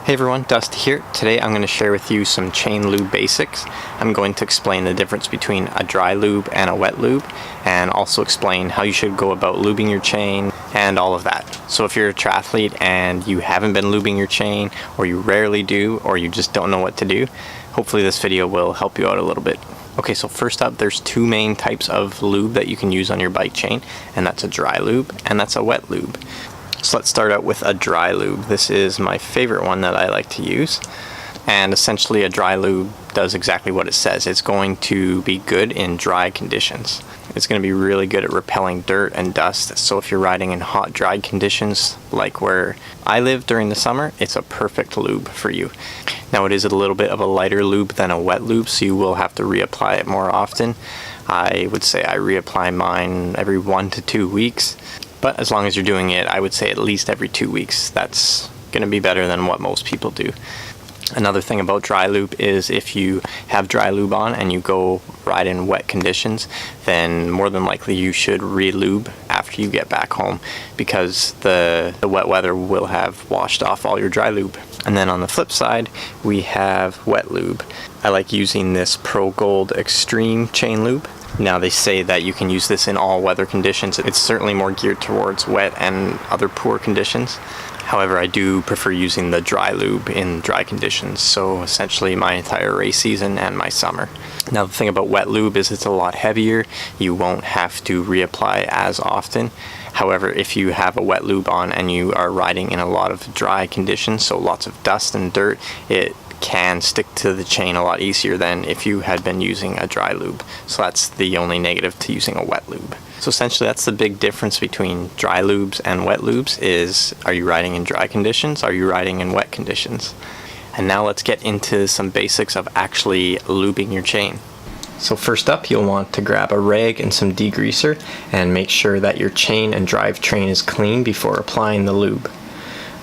Hey everyone, Dusty here. Today I'm going to share with you some chain lube basics. I'm going to explain the difference between a dry lube and a wet lube, and also explain how you should go about lubing your chain and all of that. So if you're a triathlete and you haven't been lubing your chain, or you rarely do, or you just don't know what to do, hopefully this video will help you out a little bit. Okay, so first up, there's two main types of lube that you can use on your bike chain, and that's a dry lube and that's a wet lube. So let's start out with a dry lube. This is my favorite one that I like to use. And essentially a dry lube does exactly what it says. It's going to be good in dry conditions. It's going to be really good at repelling dirt and dust. So if you're riding in hot, dry conditions, like where I live during the summer, it's a perfect lube for you. Now it is a little bit of a lighter lube than a wet lube, so you will have to reapply it more often. I would say I reapply mine every 1 to 2 weeks. But as long as you're doing it, I would say at least every 2 weeks. That's going to be better than what most people do. Another thing about dry lube is if you have dry lube on and you go ride in wet conditions, then more than likely you should re-lube after you get back home, because the wet weather will have washed off all your dry lube. And then on the flip side, we have wet lube. I like using this Pro Gold Extreme chain lube. Now they say that you can use this in all weather conditions. It's certainly more geared towards wet and other poor conditions. However, I do prefer using the dry lube in dry conditions, so essentially my entire race season and my summer. Now the thing about wet lube is it's a lot heavier. You won't have to reapply as often. However, if you have a wet lube on and you are riding in a lot of dry conditions, so lots of dust and dirt, it can stick to the chain a lot easier than if you had been using a dry lube. So that's the only negative to using a wet lube. So essentially that's the big difference between dry lubes and wet lubes is, are you riding in dry conditions? Are you riding in wet conditions? And now let's get into some basics of actually lubing your chain. So first up, you'll want to grab a rag and some degreaser and make sure that your chain and drivetrain is clean before applying the lube.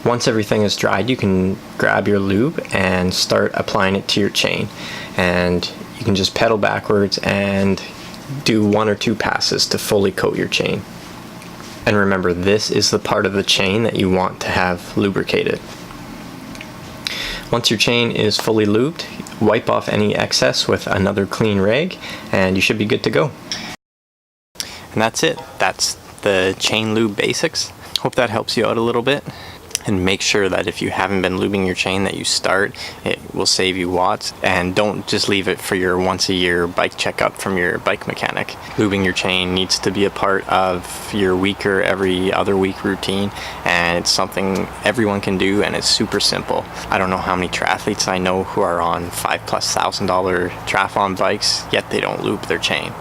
Once everything is dried, you can grab your lube and start applying it to your chain. And you can just pedal backwards and do 1 or 2 passes to fully coat your chain. And remember, this is the part of the chain that you want to have lubricated. Once your chain is fully lubed, wipe off any excess with another clean rag and you should be good to go. And that's it. That's the chain lube basics. Hope that helps you out a little bit. And make sure that if you haven't been lubing your chain that you start. It will save you watts. And don't just leave it for your once a year bike checkup from your bike mechanic. Lubing your chain needs to be a part of your week or every other week routine, and it's something everyone can do, and it's super simple. I don't know how many triathletes I know who are on $5,000+ triathlon bikes, yet they don't lube their chain.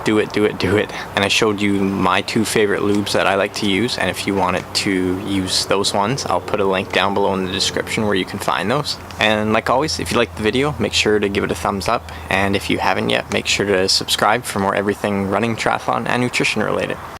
Do it, do it, do it. And I showed you my 2 favorite lubes that I like to use, and if you wanted to use those ones, I'll put a link down below in the description where you can find those. And like always, if you liked the video, make sure to give it a thumbs up, and if you haven't yet, make sure to subscribe for more everything running, triathlon, and nutrition related.